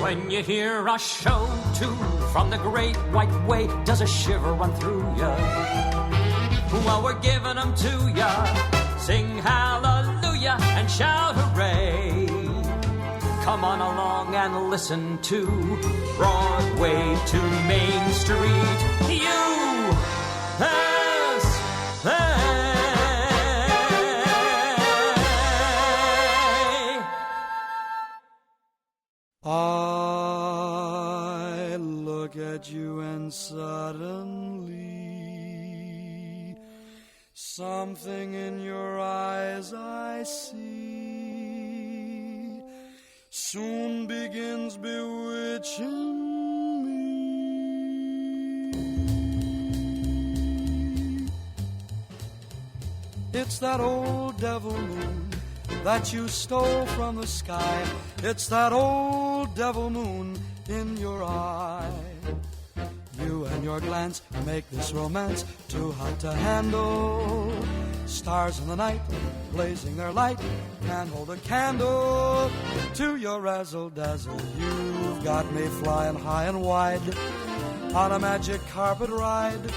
When you hear a show tune from the great white way, does a shiver run through ya? Well, we're giving them to ya. Sing hallelujah and shout hooray. Come on along and listen to Broadway to Main Street. USA. I look at you and suddenly something in your eyes I see soon begins bewitching me. It's that old devil moon that you stole from the sky. It's that old devil moon in your eye. You and your glance make this romance too hot to handle. Stars in the night, blazing their light, can't hold a candle to your razzle-dazzle. You've got me flying high and wide on a magic carpet ride,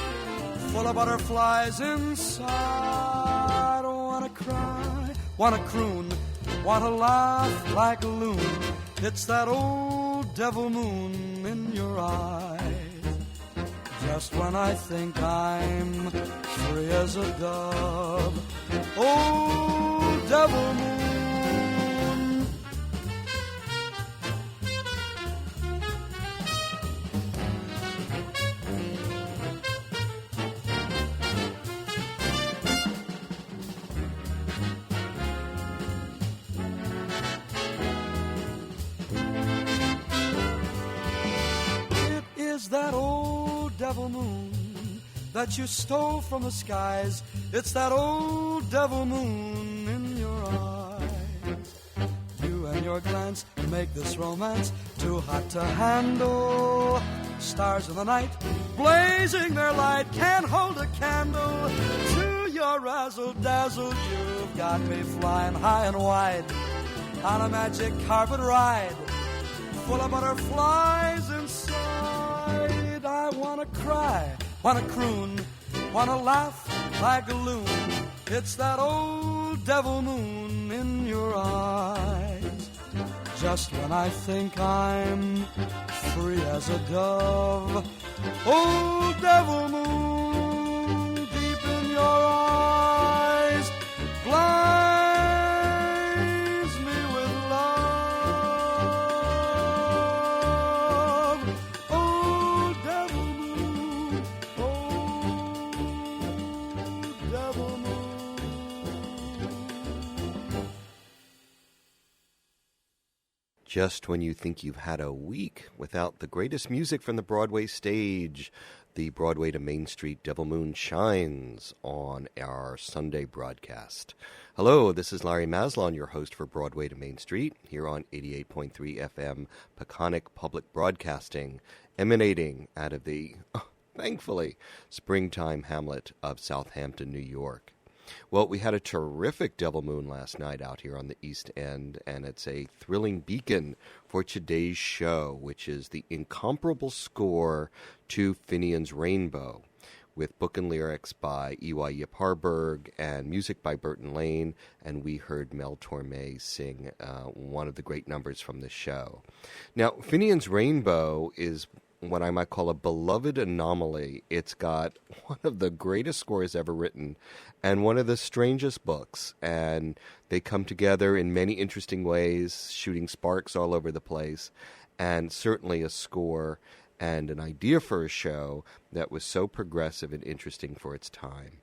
full of butterflies inside. Wanna cry, wanna croon, wanna laugh like a loon. It's that old devil moon in your eyes. Just when I think I'm free as a dove, old devil moon. That old devil moon that you stole from the skies. It's that old devil moon in your eyes. You and your glance make this romance too hot to handle. Stars in the night, blazing their light, can't hold a candle to your razzle-dazzle. You've got me flying high and wide on a magic carpet ride, full of butterflies inside. I wanna cry, wanna croon, wanna laugh like a loon. It's that old devil moon in your eyes. Just when I think I'm free as a dove, old devil moon deep in your eyes, blinds me with love. Old devil moon, old devil moon. Just when you think you've had a week without the greatest music from the Broadway stage, the Broadway to Main Street Devil Moon shines on our Sunday broadcast. Hello, this is Larry Maslon, your host for Broadway to Main Street, here on 88.3 FM Peconic Public Broadcasting, emanating out of the, thankfully, springtime hamlet of Southampton, New York. Well, we had a terrific Devil Moon last night out here on the East End, and it's a thrilling beacon for today's show, which is the incomparable score to Finian's Rainbow, with book and lyrics by E.Y. Yip Harburg and music by Burton Lane, and we heard Mel Torme sing one of the great numbers from the show. Now, Finian's Rainbow is what I might call a beloved anomaly. It's got one of the greatest scores ever written and one of the strangest books, and they come together in many interesting ways, shooting sparks all over the place, and certainly a score and an idea for a show that was so progressive and interesting for its time.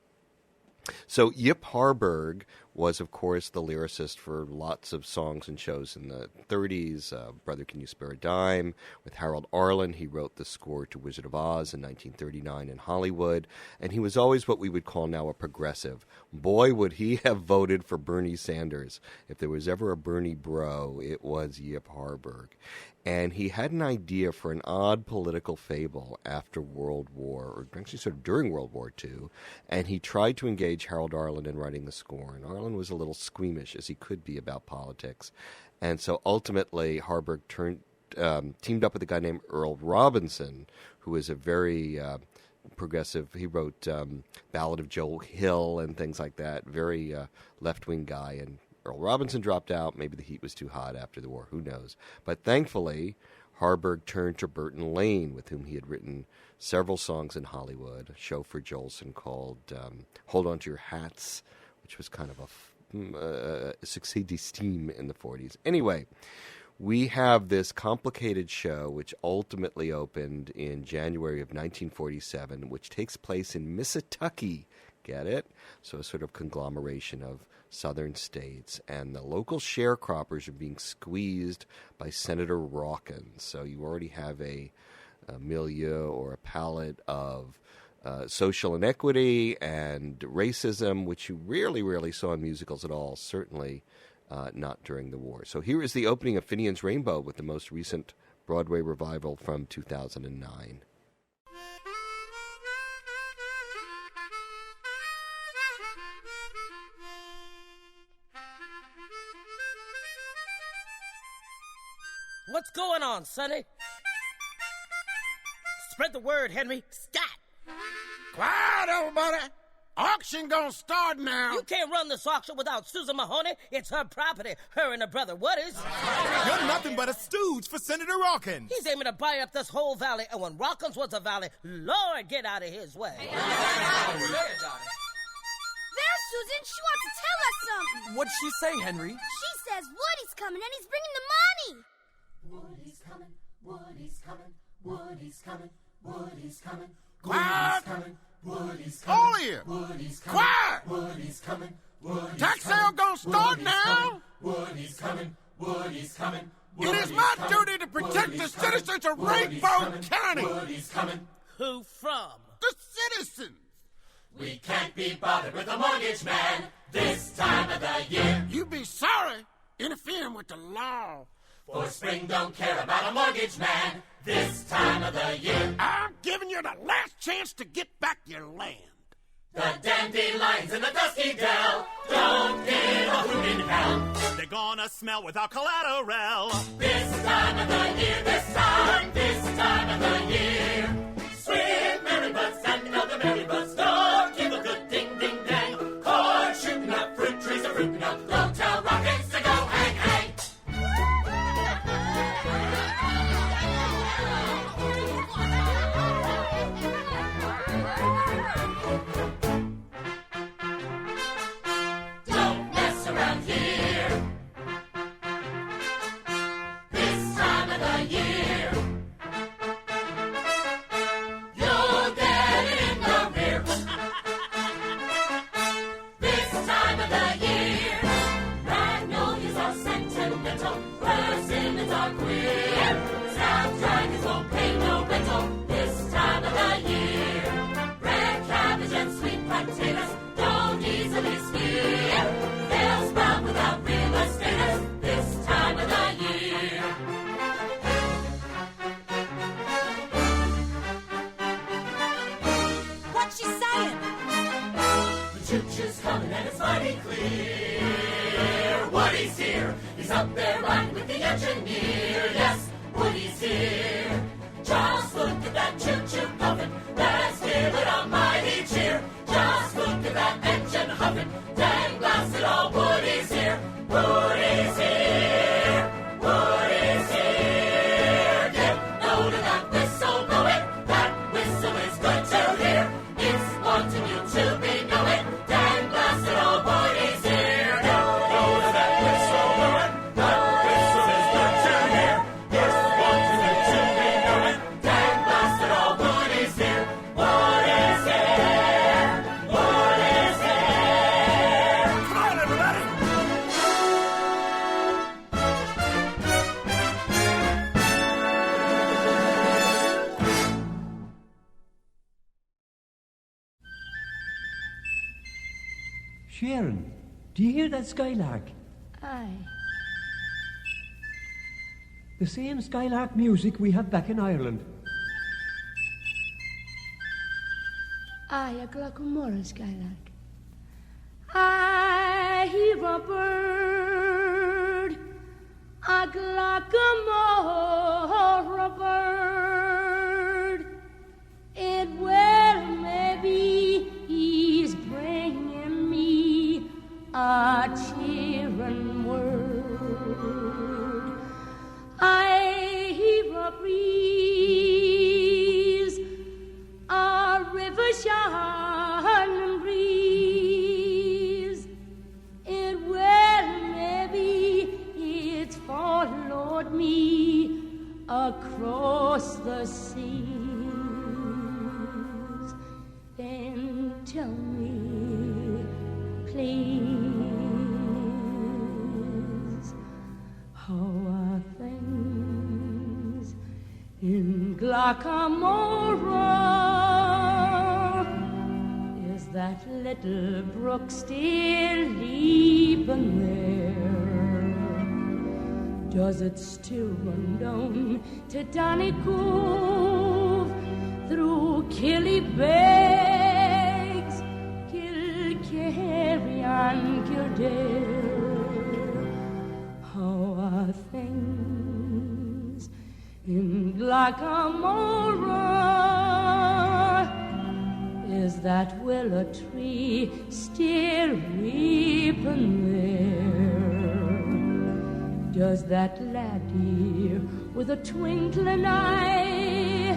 So Yip Harburg was, of course, the lyricist for lots of songs and shows in the 30s. Brother, Can You Spare a Dime? With Harold Arlen, he wrote the score to Wizard of Oz in 1939 in Hollywood. And he was always what we would call now a progressive. Boy, would he have voted for Bernie Sanders. If there was ever a Bernie bro, it was Yip Harburg. And he had an idea for an odd political fable after World War, or actually sort of during World War II, and he tried to engage Harold Arlen in writing the score. And Arlen was a little squeamish, as he could be, about politics. And so ultimately, Harburg turned teamed up with a guy named Earl Robinson, who is a very progressive. He wrote Ballad of Joe Hill and things like that. Very left-wing guy. And Earl Robinson dropped out. Maybe the heat was too hot after the war. Who knows? But thankfully, Harburg turned to Burton Lane, with whom he had written several songs in Hollywood. A show for Jolson called Hold On to Your Hats, which was kind of a succès d'estime in the 40s. Anyway, we have this complicated show which ultimately opened in January of 1947, which takes place in Mississauga. Get it? So a sort of conglomeration of southern states. And the local sharecroppers are being squeezed by Senator Rawkins. So you already have a milieu or a palette of social inequity and racism, which you rarely saw in musicals at all, certainly not during the war. So here is the opening of Finian's Rainbow with the most recent Broadway revival from 2009. What's going on, Sonny? Spread the word, Henry. Scat! Quiet, everybody. Auction gonna start now. You can't run this auction without Susan Mahoney. It's her property. Her and her brother Woodies. You're nothing but a stooge for Senator Rawkins. He's aiming to buy up this whole valley, and when Rawkins was a valley, Lord, get out of his way. There's Susan. She wants to tell us something. What'd she say, Henry? She says Woody's coming and he's bringing the money. Woody's coming, Woody's coming, Woody's coming, Woody's coming. Quiet. Coming, Woody's All coming. here. Woody's coming. Quiet. Woody's coming. Woody's Tax coming. sale gonna start Woody's now. coming. Woody's coming. Woody's coming. It is my duty to protect the citizens of Rainbow County. Woody's coming. Who from? The citizens. We can't be bothered with a mortgage man this time of the year. You be sorry interfering with the law. For spring don't care about a mortgage man this time of the year. I'm giving you the last chance to get back your land. The dandelions in the dusty dell don't give a hoot in hell. They're gonna smell without collateral. This time of the year, this time of the year. Sweet Mary buds and elderberry buds don't give a good ding ding dang. Corn shooting up, fruit trees are fruiting up. Don't tell rockets to go hang hang. Don't mess around here. This time of the year, you'll get it in the rear. This time of the year, magnolias are sentimental, persimmons are queer. Snapdragons won't pay no rental this time of the year. Red cabbage and sweet potatoes don't easily steer. They'll sprout without real estate this time of the year. What's she saying? The choo-choo's coming and it's mighty clear. Woody's here. He's up there riding with the engineer. Yes, Woody's here. Just look at that choo-choo puffin'. Let's give it a mighty cheer. Just look at that engine huffin'. Dang blasted all Woody's here. Woody's here. Woody's here. Get note of that whistle, blow it. That whistle is good to hear. It's wanting you to be knowing. Dang blasted all Woody's here. Get note of that whistle, blow it. That whistle is good to hear. It's wanting you to be knowing. Dang blasted all Woody's here. Woody's here. Woody's here. Come on, everybody. Sharon, do you hear that skylark? Aye. The same skylark music we have back in Ireland. Aye, a Glockamora skylark. I hear a bird, a Glockamora. a bird. It well may be he's bringing me a cheering word. I hear a breeze, a river shining breeze. It well may be it's followed me across the seas. Then tell me, please, how are things in Glockamora? Is that little brook still leaping there? Does it still run down to Donegal through Killybegs, Kilkerry and Kildare? How are things in Glockamora? Is that willow tree still weeping there? Does that laddie with a twinkling eye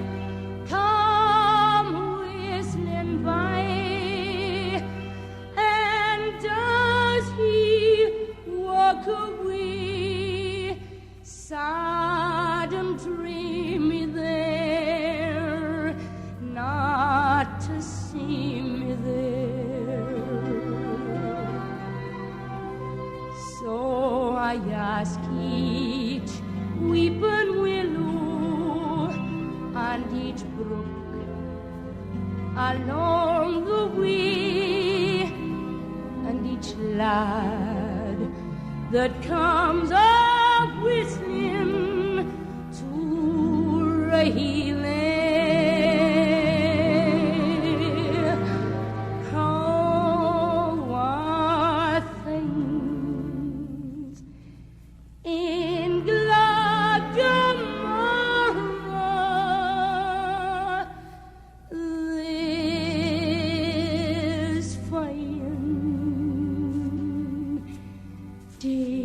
come whistling by? And does he walk away sad and dreamy there, not to see me there? So I ask each weeping willow and each brook along the way, and each lad that comes a-whistling to Rahilly. How are things in Glockamora this fine day?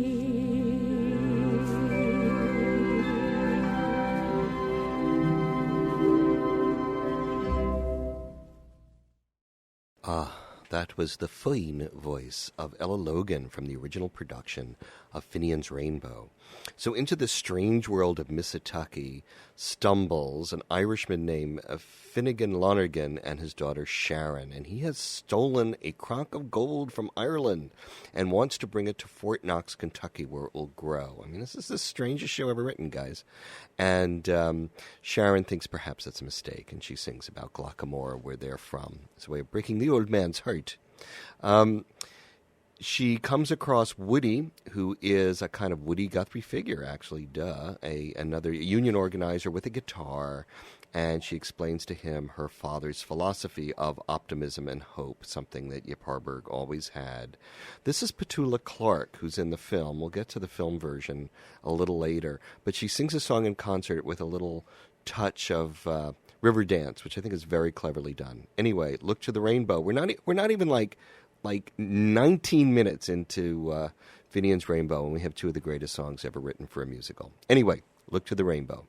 That was the fine voice of Ella Logan from the original production of Finian's Rainbow. So into the strange world of Mississauga stumbles an Irishman named Finnegan Lonergan and his daughter Sharon, and he has stolen a crock of gold from Ireland and wants to bring it to Fort Knox, Kentucky, where it will grow. I mean, this is the strangest show ever written, guys. And Sharon thinks perhaps it's a mistake, and she sings about Glockamora, where they're from. It's a way of breaking the old man's heart. She comes across Woody, who is a kind of Woody Guthrie figure, actually, another union organizer with a guitar, and she explains to him her father's philosophy of optimism and hope, something that Yip Harburg always had. This is Petula Clark, who's in the film. We'll get to the film version a little later, but she sings a song in concert with a little touch of river dance, which I think is very cleverly done. Anyway, Look to the Rainbow. We're not even like 19 minutes into Finian's Rainbow, and we have two of the greatest songs ever written for a musical. Anyway, Look to the Rainbow.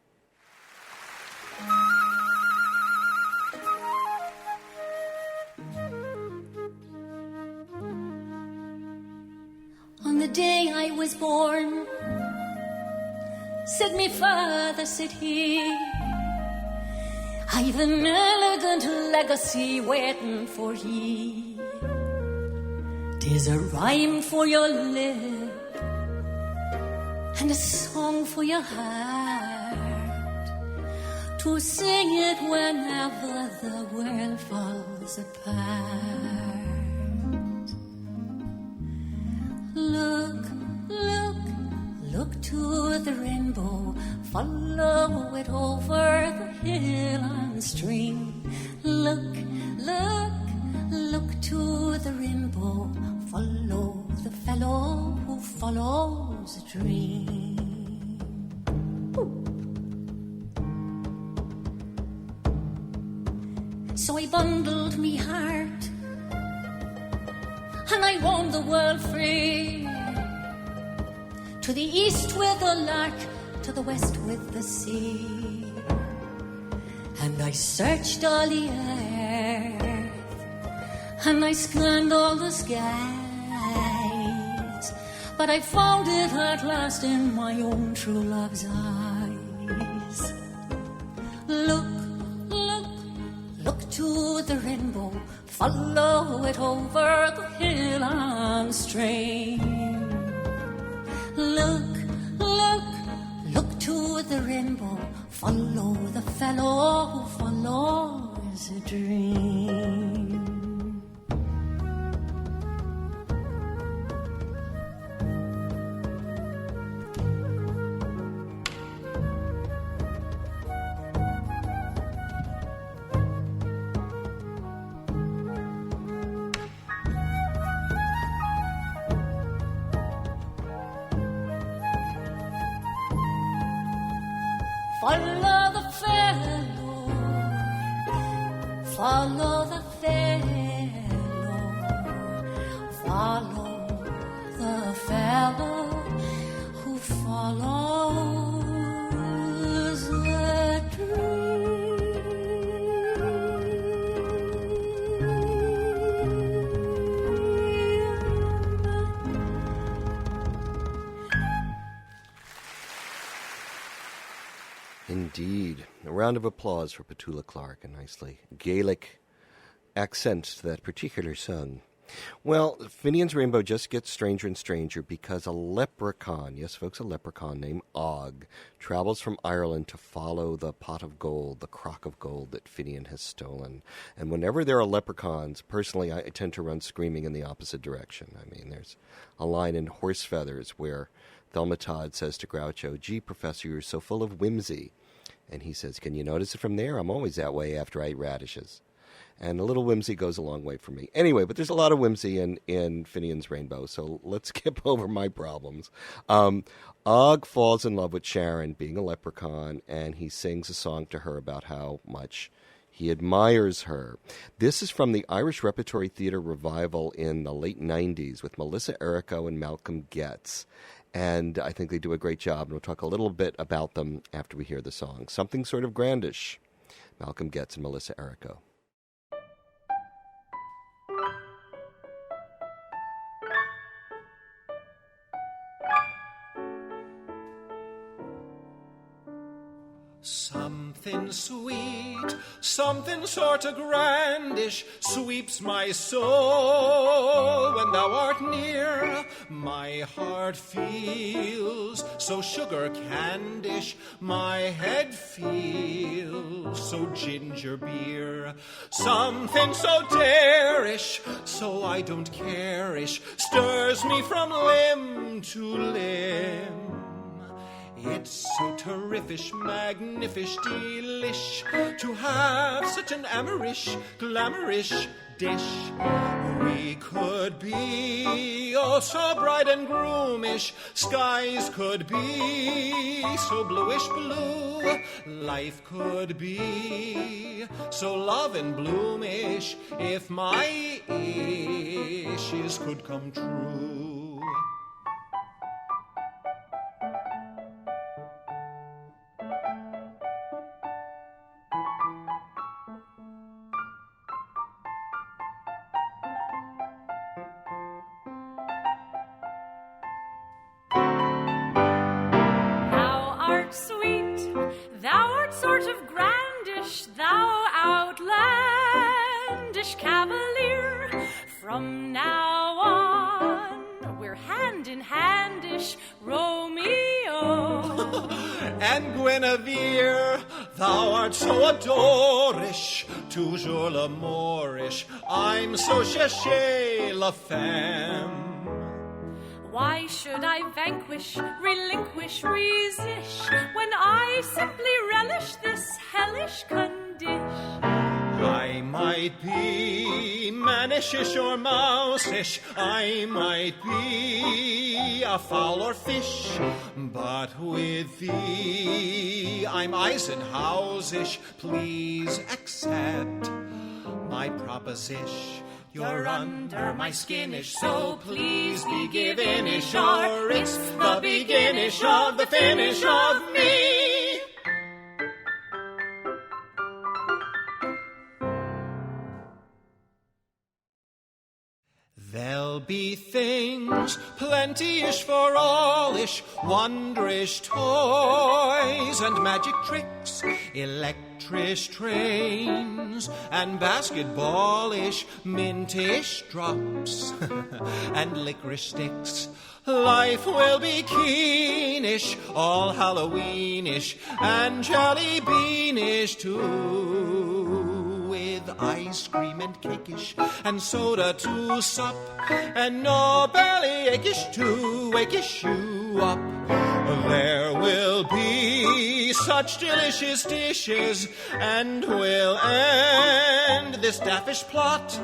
On the day I was born, said me father, said he, I've an elegant legacy waiting for ye. 'Tis a rhyme for your lip and a song for your heart, to sing it whenever the world falls apart. Look, look, look to the rainbow, follow it over the hill and stream. Look, look, look to the rainbow, follow the fellow who follows a dream. Ooh. I bundled me heart, and I roamed the world free. To the east with the lark, to the west with the sea. And I searched all the earth, and I scanned all the skies, but I found it at last in my own true love's eyes. Look, look, look to the rainbow, follow it over the hill and stream. Look, look, look to the rainbow, follow the fellow who follows a dream. Follow the fellow, follow the fellow, follow the fellow who follows the dream. Indeed. A round of applause for Petula Clark, a nicely Gaelic accent to that particular song. Well, Finian's Rainbow just gets stranger and stranger because a leprechaun, yes, folks, a leprechaun named Og, travels from Ireland to follow the pot of gold, the crock of gold that Finian has stolen. And whenever there are leprechauns, personally, I tend to run screaming in the opposite direction. I mean, there's a line in Horse Feathers where Thelma Todd says to Groucho, "Gee, Professor, you're so full of whimsy." And he says, "Can you notice it from there? I'm always that way after I eat radishes." And a little whimsy goes a long way for me. Anyway, but there's a lot of whimsy in Finian's Rainbow, so let's skip over my problems. Og falls in love with Sharon, being a leprechaun, and he sings a song to her about how much he admires her. This is from the Irish Repertory Theatre revival in the late 90s with Melissa Errico and Malcolm Getz. And I think they do a great job, and we'll talk a little bit about them after we hear the song. Something Sort of Grandish, Malcolm Getz and Melissa Errico. Something sweet, something sort of grandish sweeps my soul when thou art near. My heart feels so sugar candish, my head feels so ginger beer. Something so darish, so I don't care-ish, stirs me from limb to limb. It's so terrific, magnific, delish to have such an amorish, glamourish dish. We could be oh so bright and groomish, skies could be so bluish blue, life could be so love and bloomish if my ishes could come true. Sweet, thou art sort of grandish, thou outlandish cavalier. From now on, we're hand in handish, Romeo. And Guinevere, thou art so adorish, toujours l'amourish, I'm so cherchez la femme. Why should I vanquish, relinquish, resist, when I simply relish this hellish condition? I might be manishish or mouseish, I might be a fowl or fish, but with thee I'm Eisenhausish, please accept my proposition. You're under my skinish, so please be givenish, or it's the beginish of the finish of me. There'll be things plenty-ish for all-ish, wondrish toys and magic tricks, electric trains and basketball-ish, mintish drops and licorice sticks. Life will be keenish, all Halloweenish, and jelly beanish too, with ice cream and cakeish, and soda to sup, and no belly acheish to wakeish you up. There will be such delicious dishes, and we'll end this daffish plot,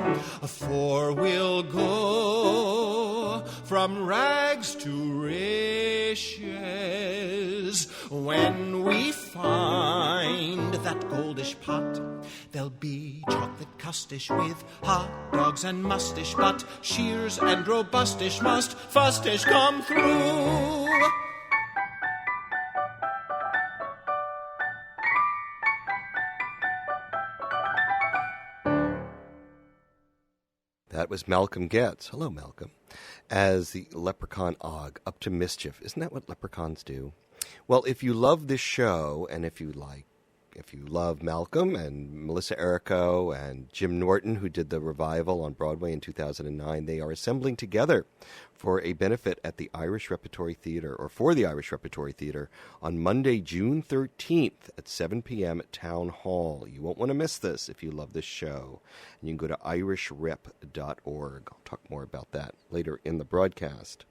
for we'll go from rags to riches. When we find that goldish pot, there'll be chocolate custish with hot dogs and mustish, but shears and robustish must fustish come through. That was Malcolm Getz. Hello, Malcolm. As the leprechaun Og, up to mischief. Isn't that what leprechauns do? Well, if you love this show, and if you love Malcolm and Melissa Errico and Jim Norton, who did the revival on Broadway in 2009, they are assembling together for a benefit at the Irish Repertory Theater, or for the Irish Repertory Theater, on Monday, June 13th at 7 p.m. at Town Hall. You won't want to miss this if you love this show. And you can go to irishrep.org. I'll talk more about that later in the broadcast.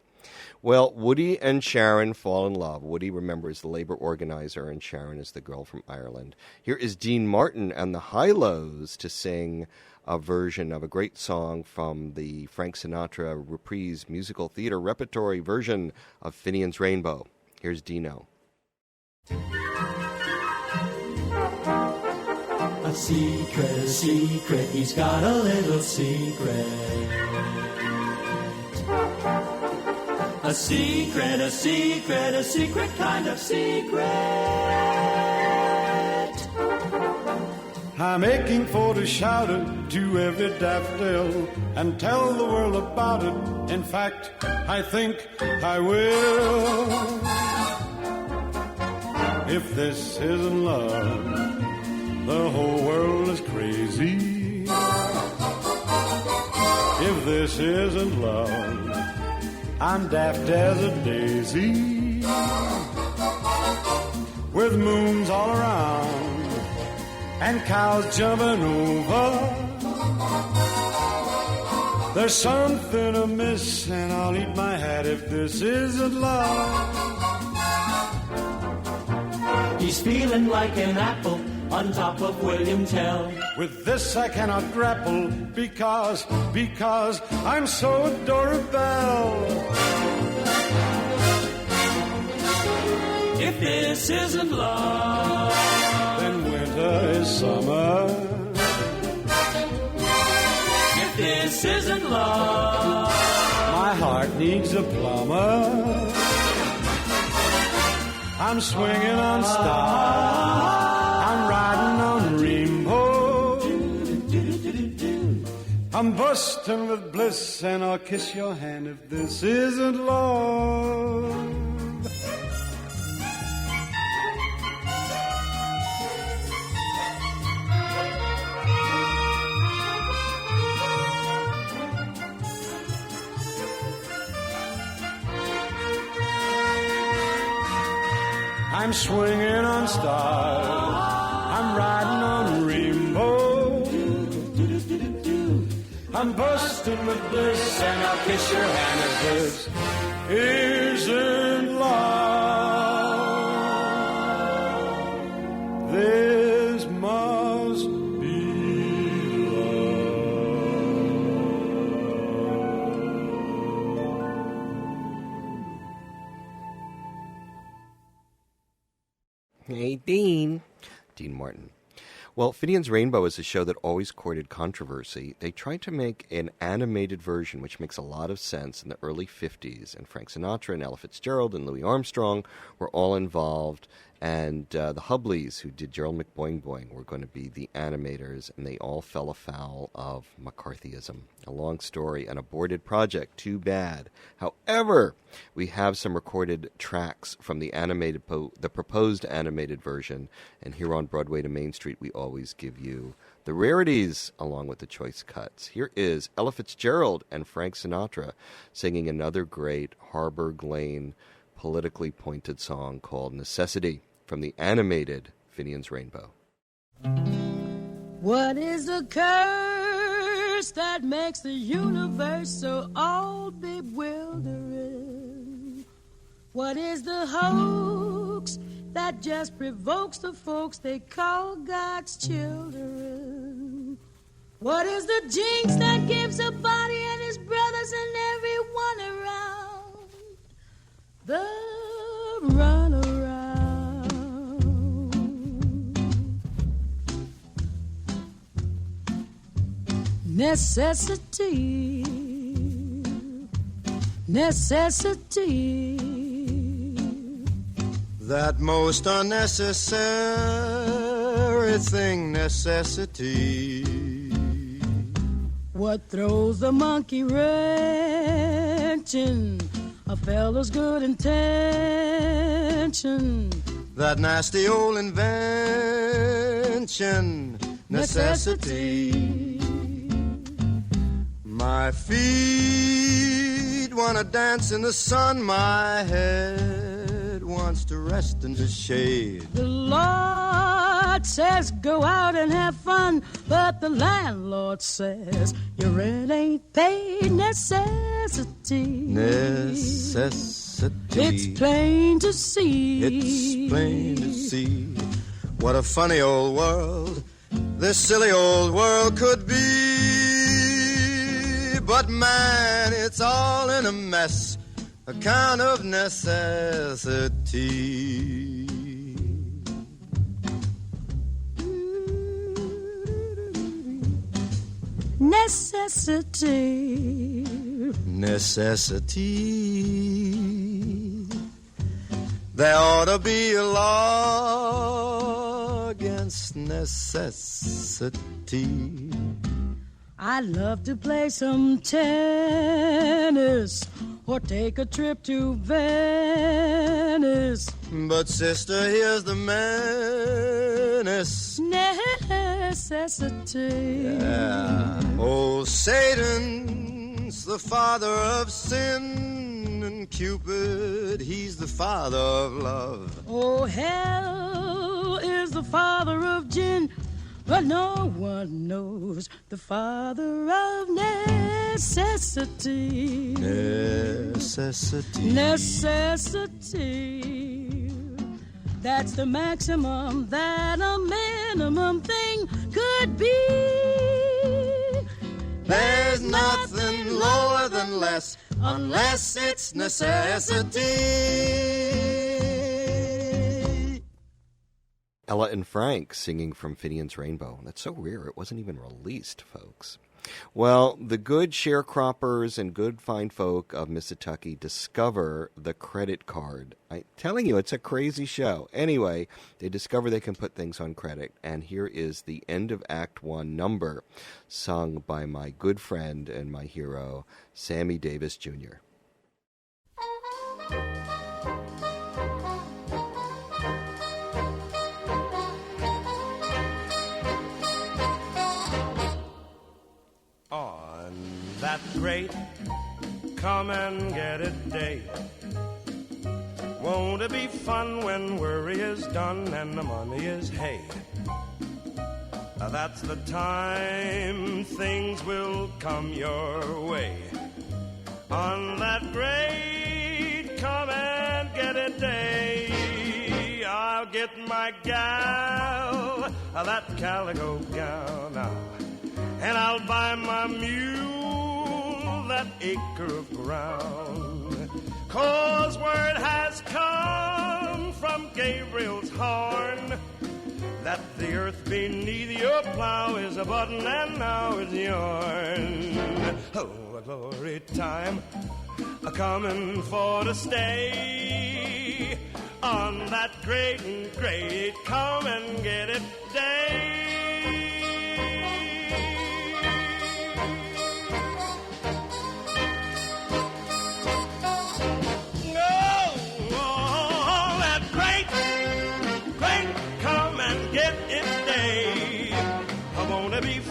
Well, Woody and Sharon fall in love. Woody, remember, is the labor organizer, and Sharon is the girl from Ireland. Here is Dean Martin and the High-Lows to sing a version of a great song from the Frank Sinatra Reprise Musical Theater Repertory version of Finian's Rainbow. Here's Dino. A secret, he's got a little secret. A secret kind of secret. I'm aching for to shout it to every daffodil and tell the world about it. In fact, I think I will. If this isn't love, the whole world is crazy. If this isn't love, I'm daft as a daisy, with moons all around and cows jumping over. There's something amiss, and I'll eat my hat if this isn't love. He's feeling like an apple on top of William Tell. With this I cannot grapple because I'm so adorable. If this isn't love, then winter is summer. If this isn't love, my heart needs a plumber. I'm swinging on stars, I'm riding on rainbow. I'm busting with bliss, and I'll kiss your hand if this isn't love. I'm swinging on stars, I'm riding on rainbow. I'm busting with bliss, and I'll kiss your hand if this isn't love. This must be Hey, Dean. Dean Martin. Well, Finian's Rainbow is a show that always courted controversy. They tried to make an animated version, which makes a lot of sense, in the early 50s, and Frank Sinatra and Ella Fitzgerald and Louis Armstrong were all involved, and the Hubleys, who did Gerald McBoing Boing, were going to be the animators, and they all fell afoul of McCarthyism. A long story, an aborted project, too bad. However, we have some recorded tracks from the the proposed animated version, and here on Broadway to Main Street, we always give you the rarities along with the choice cuts. Here is Ella Fitzgerald and Frank Sinatra singing another great Harburg Lane politically pointed song called Necessity from the animated Finian's Rainbow. What is the curse that makes the universe so all bewildering? What is the hoax that just provokes the folks they call God's children? What is the jinx that gives a body and his brothers and everyone around the runaround? Necessity, necessity, that most unnecessary thing, necessity. What throws the monkey wrenching a fellow's good intention? That nasty old invention, necessity. My feet want to dance in the sun, my head wants to rest in the shade. The Lord says go out and have fun, but the landlord says your rent ain't paid. Necessity, necessity. It's plain to see. It's plain to see. What a funny old world this silly old world could be. But man, it's all in a mess, a kind of necessity. Necessity, necessity. There ought to be a law against necessity. I'd love to play some tennis or take a trip to Venice. But sister, here's the menace. Necessity. Yeah. Oh, Satan's the father of sin, and Cupid, he's the father of love. Oh, hell is the father of gin, but no one knows the father of necessity. Necessity. Necessity. That's the maximum that a minimum thing could be. There's nothing lower than less, unless it's necessity. Ella and Frank singing from Finian's Rainbow. That's so rare. It wasn't even released, folks. Well, the good sharecroppers and good fine folk of Mississauga discover the credit card. I'm telling you, it's a crazy show. Anyway, they discover they can put things on credit, and here is the end of Act 1 number sung by my good friend and my hero, Sammy Davis Jr. That great come and get it day. Won't it be fun when worry is done and the money is hay? That's the time things will come your way. On that great come and get it day, I'll get my gal that calico gown now, and I'll buy my mule that acre of ground. 'Cause word has come from Gabriel's horn that that the earth beneath your plow is a button and now it's yours. Oh, a glory time a-coming for to stay on that great and great come and get it day.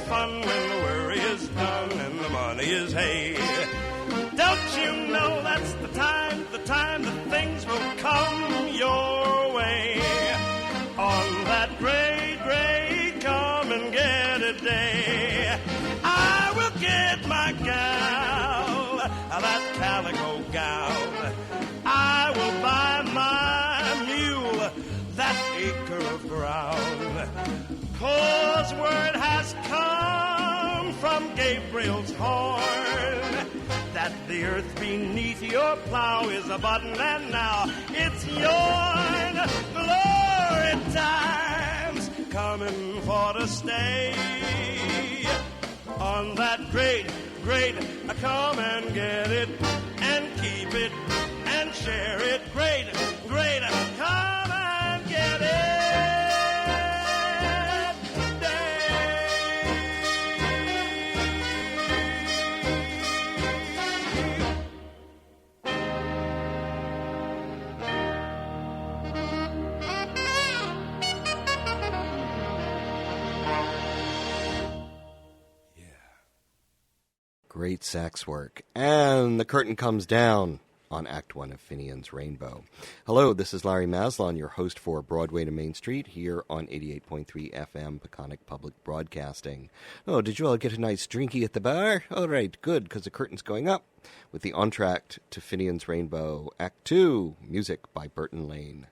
Fun when the worry is done and the money is hay. Don't you know that's the time that things will come your way. On that great, great come and get it day, I will get my gal, that calico gal. I will buy my mule that acre of ground. 'Cause word has come from Gabriel's horn that the earth beneath your plow is a button and now it's yours. Glory times coming for to stay on that great, great come and get it and keep it and share it. Great, great come and get it. Great sax work. And the curtain comes down on Act 1 of Finian's Rainbow. Hello, this is Larry Maslon, your host for Broadway to Main Street here on 88.3 FM Peconic Public Broadcasting. Oh, did you all get a nice drinky at the bar? All right, good, because the curtain's going up with the entr'acte to Finian's Rainbow, Act 2, music by Burton Lane.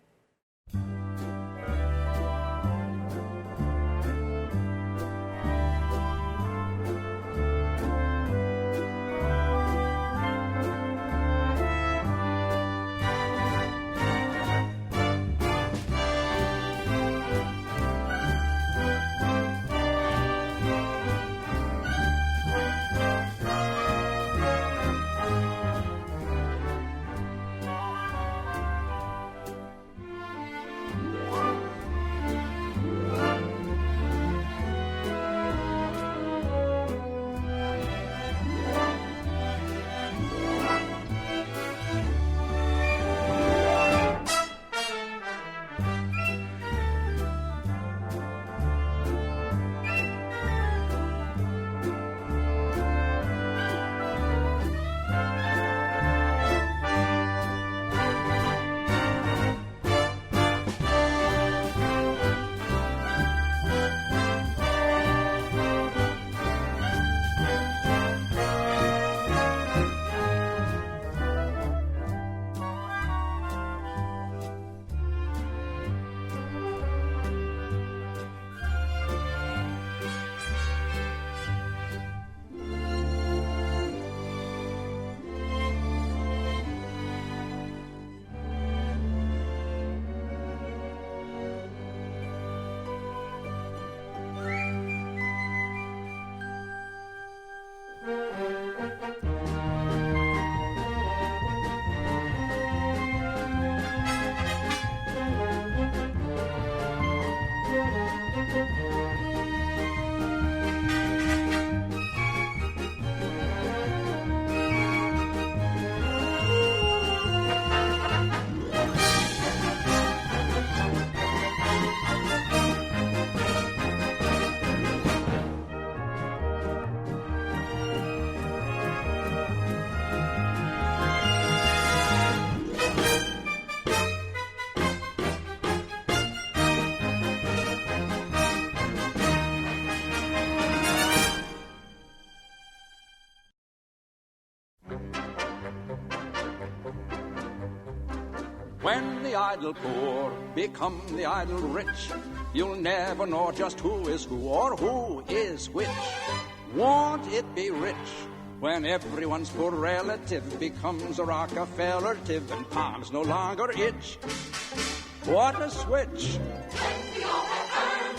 When the idle poor become the idle rich, you'll never know just who is who or who is which. Won't it be rich when everyone's poor relative becomes a Rockefeller-tive and palms no longer itch? What a switch! When we all have earned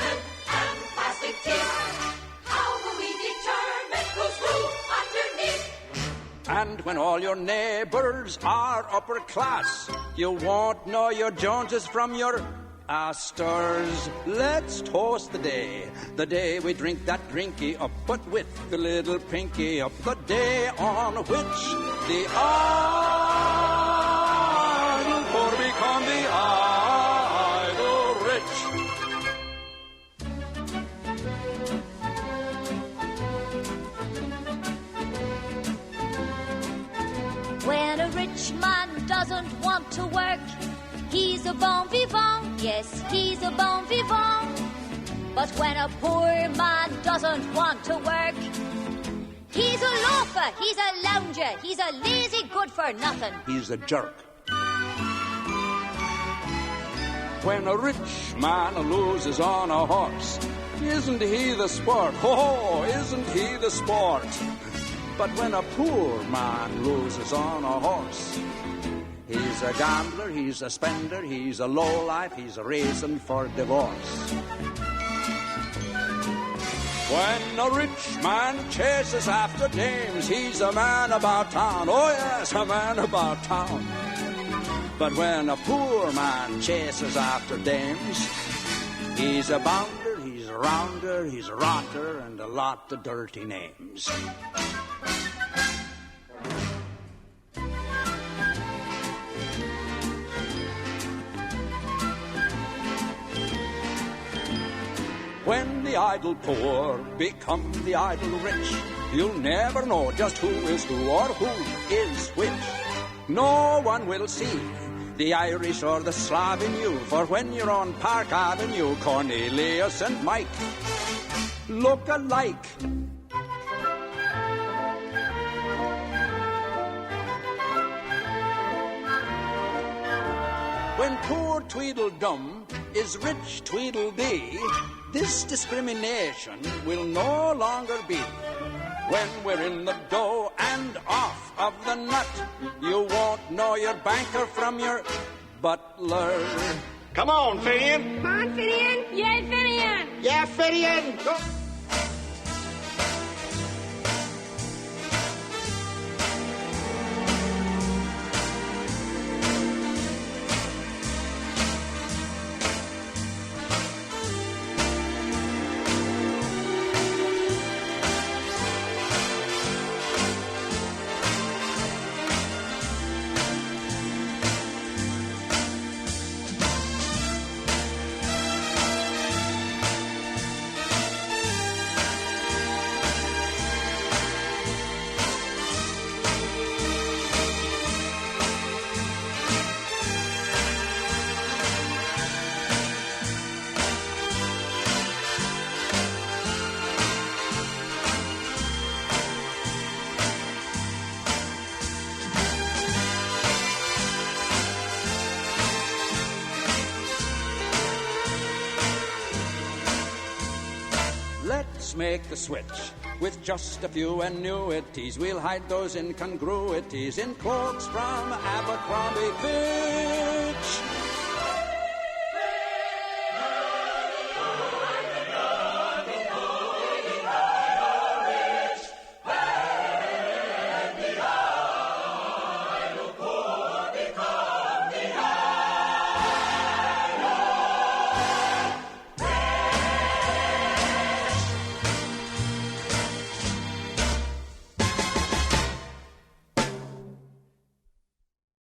And when all your neighbors are upper class, you won't know your Joneses from your Astors. Let's toast the day we drink that drinky up, but with the little pinky up, the day on which the idle poor become the idle rich. When a rich man doesn't want to work, he's a bon vivant, yes, he's a bon vivant. But when a poor man doesn't want to work, he's a loafer, he's a lounger, he's a lazy good-for-nothing. He's a jerk. When a rich man loses on a horse, isn't he the sport? Oh, isn't he the sport? But when a poor man loses on a horse, he's a gambler, he's a spender, he's a lowlife, he's a reason for divorce. When a rich man chases after dames, he's a man about town, oh yes, a man about town. But when a poor man chases after dames, he's a bounder, he's a rounder, he's a rotter, and a lot of dirty names. When the idle poor become the idle rich, you'll never know just who is who or who is which. No one will see the Irish or the Slav in you, for when you're on Park Avenue, Cornelius and Mike look alike. When poor Tweedledum is rich Tweedledee, this discrimination will no longer be. When we're in the dough and off of the nut, you won't know your banker from your butler. Come on, Finian. Come on, Finian. Yay, Finian. Yeah, Finian. Go. Let's make the switch with just a few annuities. We'll hide those incongruities in cloaks from Abercrombie Fitch.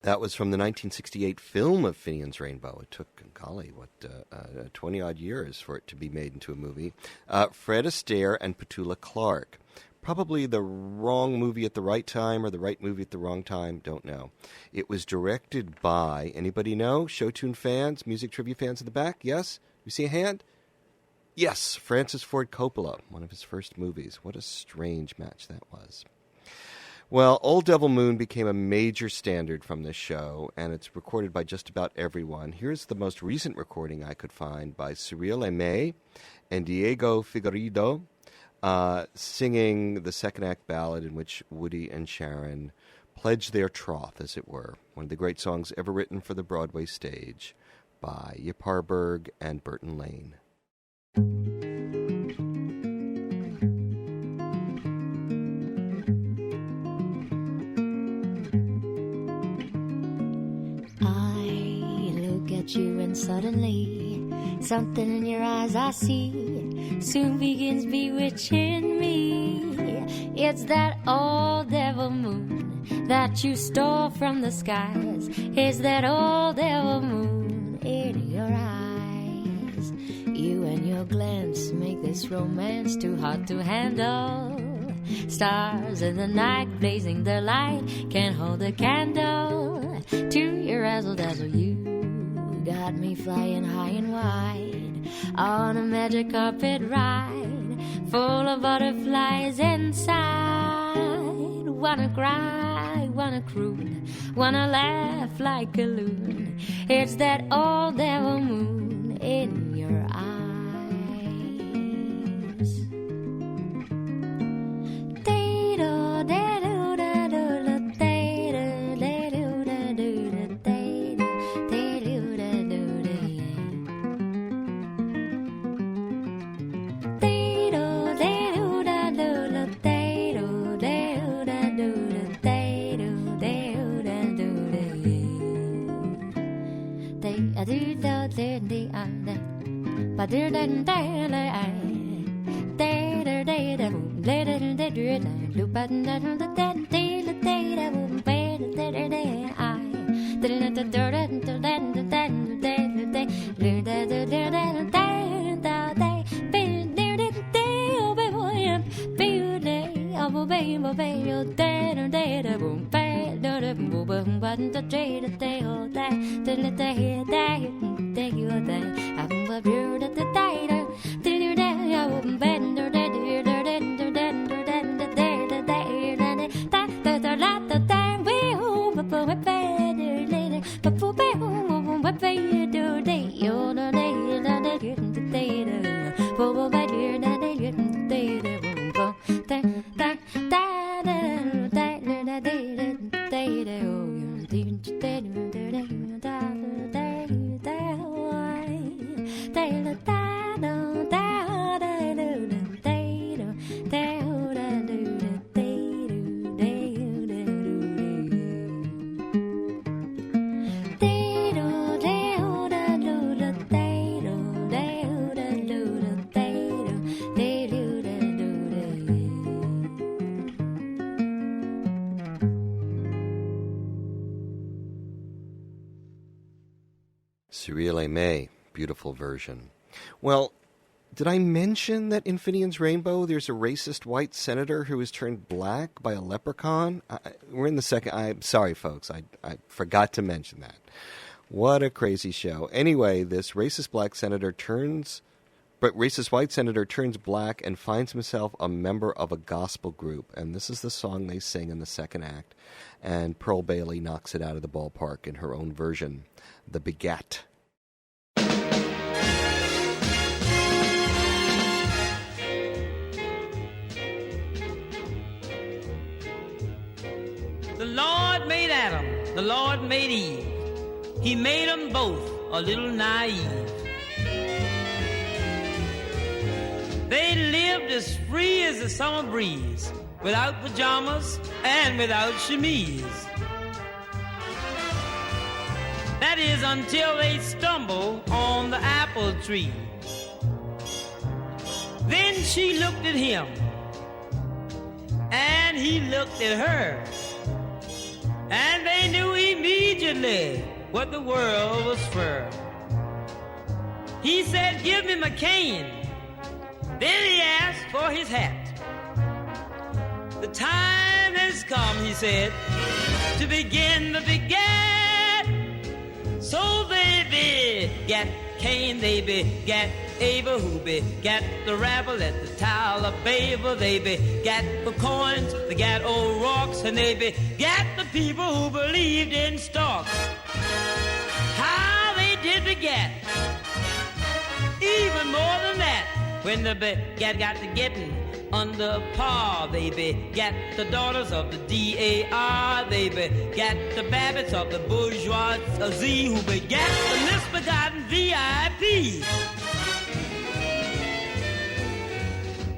That was from the 1968 film of Finian's Rainbow. It took, golly, 20-odd years for it to be made into a movie. Fred Astaire and Petula Clark. Probably the wrong movie at the right time or the right movie at the wrong time, don't know. It was directed by, anybody know? Showtune fans, music trivia fans in the back? Yes? You see a hand? Yes, Francis Ford Coppola, one of his first movies. What a strange match that was. Well, Old Devil Moon became a major standard from this show, and it's recorded by just about everyone. Here's the most recent recording I could find by Cyril Aimé and Diego Figueiredo, singing the second act ballad in which Woody and Sharon pledge their troth, as it were. One of the great songs ever written for the Broadway stage by Yip Harburg and Burton Lane. at you and suddenly something in your eyes I see soon begins bewitching me. It's that old devil moon that you stole from the skies. It's that old devil moon in your eyes. You and your glance make this romance too hot to handle. Stars in the night blazing their light can't hold a candle to your razzle-dazzle. You got me flying high and wide on a magic carpet ride full of butterflies inside. Wanna cry, wanna croon, wanna laugh like a loon. It's that old devil moon in your eyes. Cyril May, beautiful version. Well, did I mention that in Finian's Rainbow there's a racist white senator who was turned black by a leprechaun? We're in the second... I'm sorry, folks. I forgot to mention that. What a crazy show. Anyway, this racist white senator turns black and finds himself a member of a gospel group. And this is the song they sing in the second act. And Pearl Bailey knocks it out of the ballpark in her own version, The Begat. The Lord made Adam, the Lord made Eve. He made them both a little naive. They lived as free as the summer breeze, without pajamas and without chemise. That is until they stumble on the apple tree. Then she looked at him, and he looked at her. And they knew immediately what the world was for. He said, "Give me my cane." Then he asked for his hat. The time has come, he said, to begin the begat. So they begat Cain, they begat Abel, who begat the rabble at the Tower of Babel. They begat the coins, they begat old rocks, and they begat the people who believed in storks. How they did begat, even more than that, when the begat got to getting under par. They begat the daughters of the DAR. They begat the babbits of the bourgeoisie, who begat the misbegotten VIP.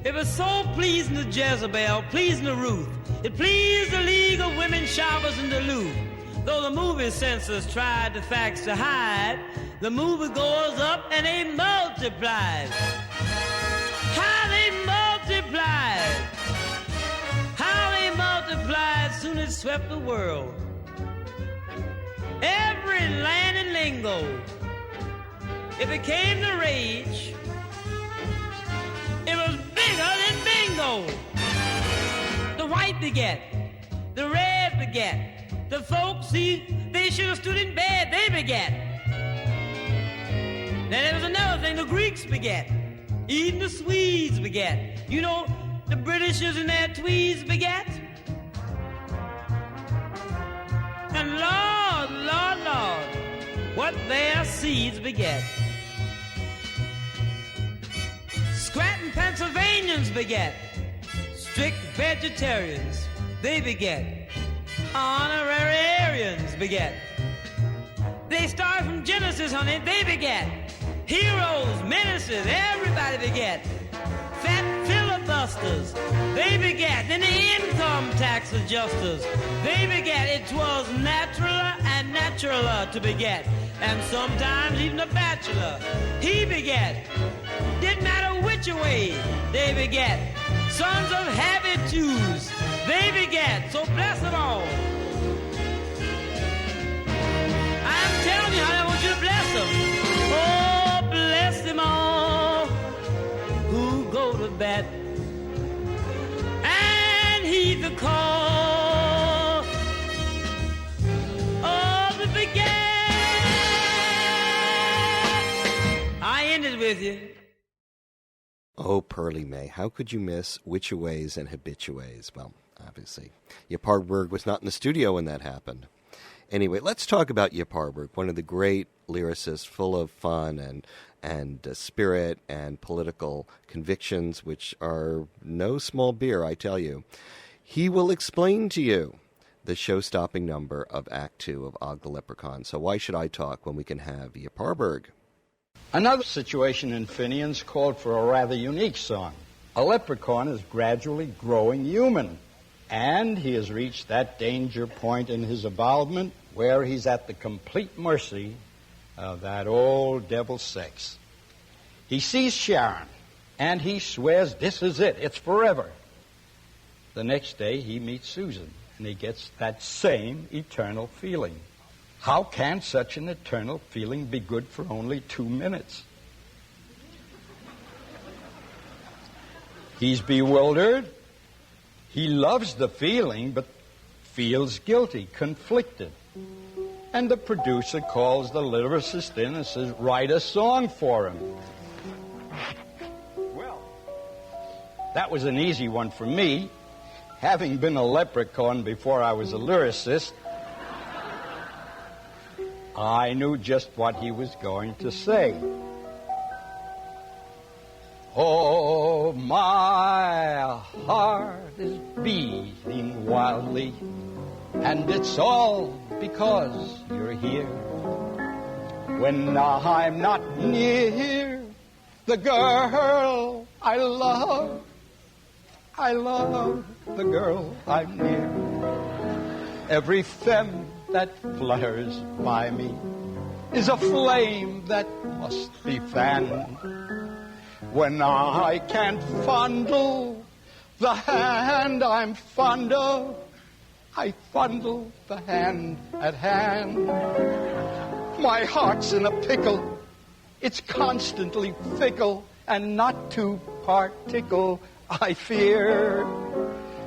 It was so pleasing to Jezebel, pleasing to Ruth. It pleased the League of Women Shoppers in Duluth. Though the movie censors tried the facts to hide, the movie goes up and they multiplied. How they multiplied! How they multiplied, soon it swept the world. Every land and lingo, it became the rage. It was bigger than bingo. The white beget, the red beget. The folks, see, they should have stood in bed, they beget. Then there was another thing, the Greeks beget. Even the Swedes beget. You know, the Britishers and their tweeds beget. And Lord, Lord, Lord, what their seeds beget. Scranton Pennsylvanians beget. Strict vegetarians, they beget. Honorary Aryans beget. They start from Genesis, honey, they beget. Heroes, menaces, everybody beget. Fat filibusters, they beget. Then the income tax adjusters, they beget. It was naturaler and naturaler to beget. And sometimes even a bachelor, he beget. Didn't matter which way, they beget. Sons of habitudes, they beget. So bless them all. I'm telling you, honey, I want you to bless them. Oh, bless them all who go to bat and heed the call of the beget. I ended with you. Oh, Pearly May, how could you miss Witchaways and Habituays? Well, obviously, Yip Harburg was not in the studio when that happened. Anyway, let's talk about Yip Harburg, one of the great lyricists, full of fun and spirit and political convictions, which are no small beer, I tell you. He will explain to you the show-stopping number of Act 2 of Og the Leprechaun. So why should I talk when we can have Yip Harburg? Another situation in Finian's called for a rather unique song. A leprechaun is gradually growing human, and he has reached that danger point in his evolvement where he's at the complete mercy of that old devil sex. He sees Sharon, and he swears this is it, it's forever. The next day he meets Susan, and he gets that same eternal feeling. How can such an eternal feeling be good for only 2 minutes? He's bewildered. He loves the feeling, but feels guilty, conflicted. And the producer calls the lyricist in and says, write a song for him. Well, that was an easy one for me. Having been a leprechaun before I was a lyricist, I knew just what he was going to say. Oh, my heart is beating wildly, and it's all because you're here. When I'm not near the girl I love the girl I'm near. Every femme that flutters by me is a flame that must be fanned. When I can't fondle the hand I'm fond of, I fondle the hand at hand. My heart's in a pickle, it's constantly fickle and not to particle, I fear.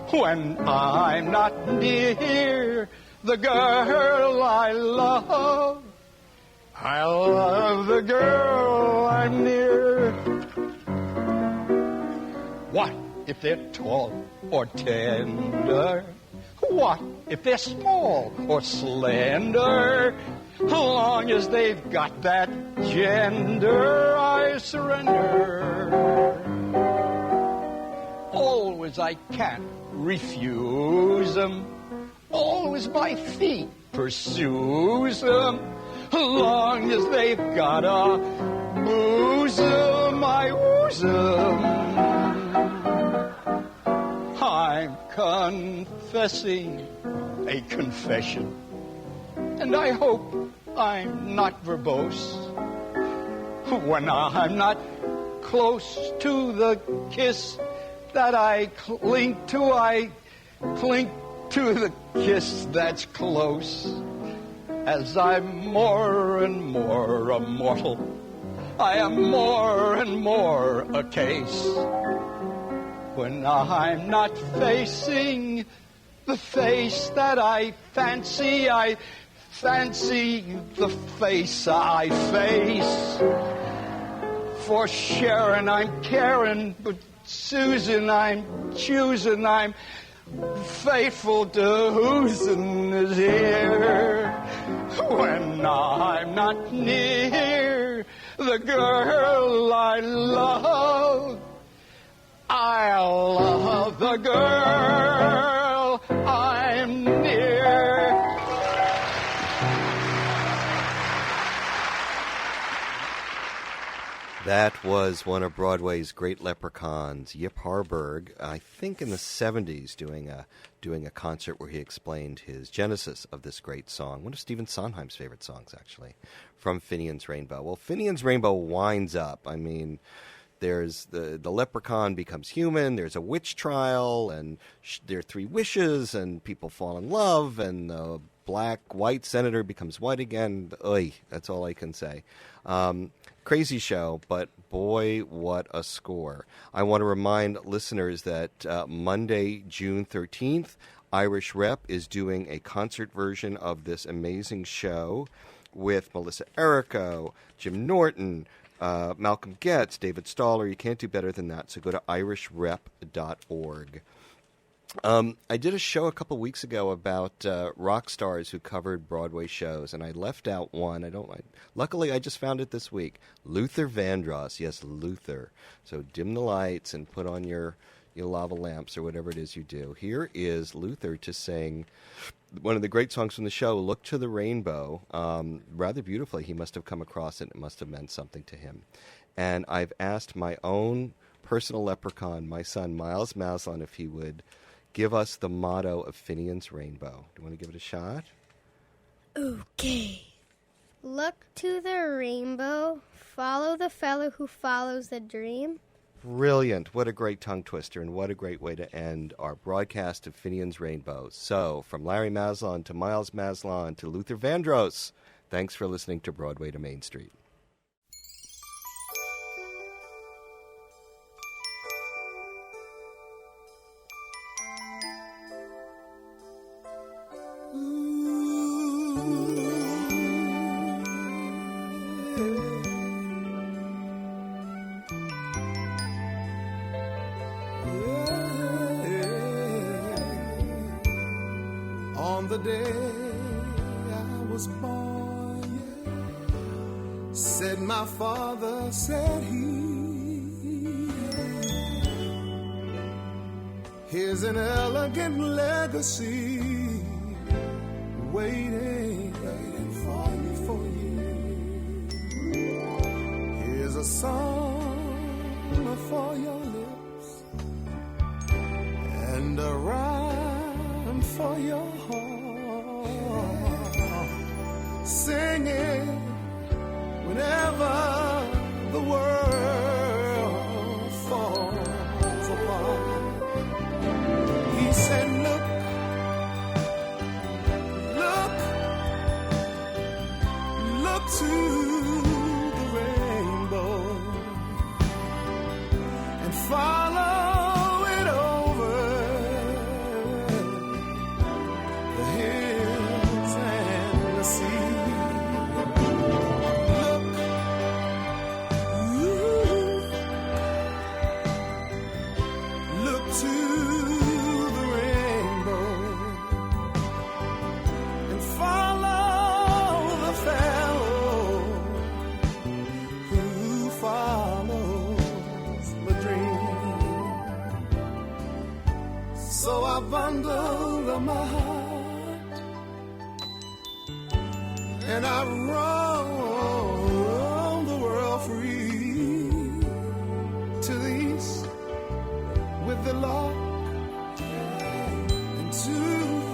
When I'm not near the girl I love the girl I'm near. What if they're tall or tender? What if they're small or slender? Long as they've got that gender, I surrender. Always I can't refuse them. Always my feet pursues them. Long as they've got a bosom, I ooze them. I'm confessing a confession. and I hope I'm not verbose when I'm not close to the kiss that I cling to. I cling to the kiss that's close. As I'm more and more a mortal, I am more and more a case. When I'm not facing the face that I fancy the face I face. For Sharon I'm caring, but Susan I'm choosing. I'm faithful to who'sin is here. When I'm not near the girl I love the girl I'm near. That was one of Broadway's great leprechauns, Yip Harburg, I think in the 70s, doing a concert where he explained his genesis of this great song, one of Stephen Sondheim's favorite songs, actually, from Finian's Rainbow. Well, Finian's Rainbow winds up. I mean, there's the leprechaun becomes human, there's a witch trial, and there are 3 wishes, and people fall in love, and the white senator becomes white again. Oy, that's all I can say. Crazy show, but boy, what a score. I want to remind listeners that Monday, June 13th, Irish Rep is doing a concert version of this amazing show with Melissa Errico, Jim Norton, Malcolm Getz, David Staller. You can't do better than that, so go to irishrep.org. I did a show a couple weeks ago about rock stars who covered Broadway shows, and I left out one. Luckily, I just found it this week. Luther Vandross. Yes, Luther. So dim the lights and put on your lava lamps or whatever it is you do. Here is Luther to sing one of the great songs from the show, Look to the Rainbow, rather beautifully. He must have come across it. It must have meant something to him. And I've asked my own personal leprechaun, my son, Miles Maslin, if he would give us the motto of Finian's Rainbow. Do you want to give it a shot? Okay. Look to the rainbow, follow the fellow who follows the dream. Brilliant. What a great tongue twister, and what a great way to end our broadcast of Finian's Rainbow. So, from Larry Maslin to Miles Maslin to Luther Vandross, thanks for listening to Broadway to Main Street. On the day I was born, said my father, said he, here's an elegant legacy waiting for you. Here's a song for your lips and a rhyme for your heart. Sing it whenever the world falls apart. He said, look to the rainbow and follow it over the hills and the sea. Look to the rainbow and follow the fellow who follows the dream. So I bundled up my heart and I roam the world free, to the east with the lark and to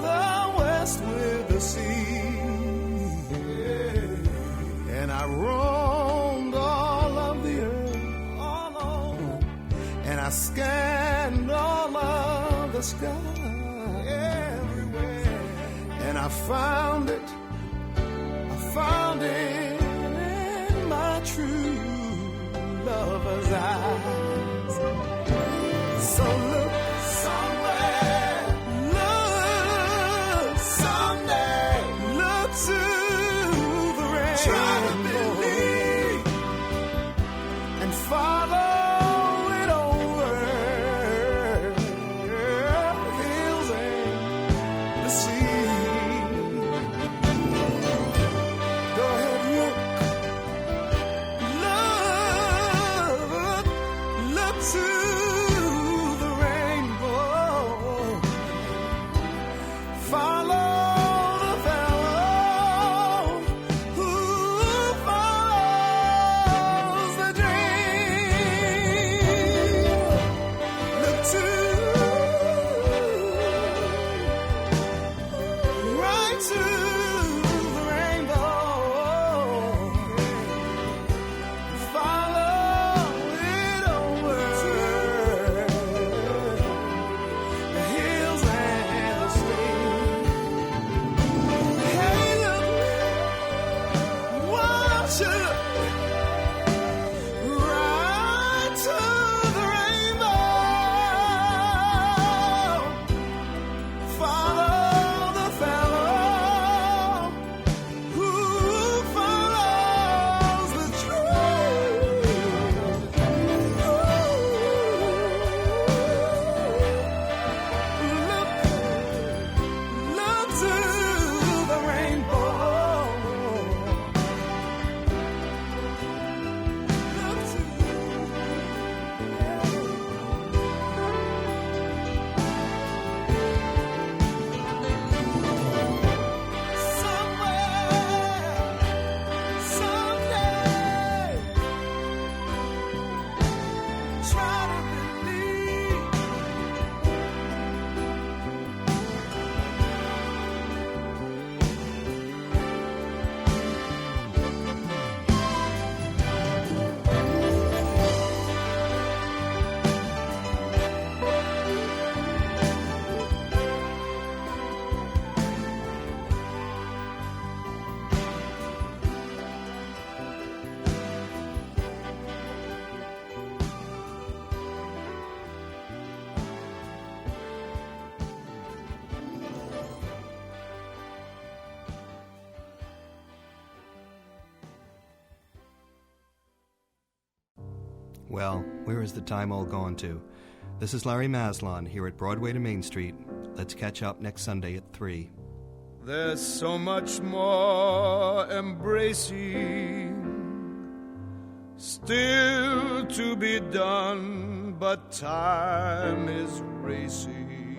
the west with the sea. the sky, everywhere. And I found it in my true lover's eyes. So look somewhere, look someday, look to the rain. Try to believe and follow it over hills and the sea. Go ahead, look to the rainbow. Follow the fellow who follows the dream. Look right to the rainbow. Follow it over the hills and the streams. Hey, look, won't you look right to the rainbow? Follow the fellow who follows the truth. Look to the rainbow. Look to someday. Try to believe. Well, where is the time all gone to? This is Larry Maslon here at Broadway to Main Street. Let's catch up next Sunday at 3. There's so much more embracing still to be done, but time is racing.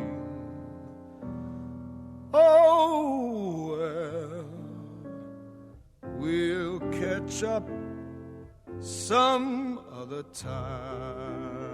Oh, well, we'll catch up some other time.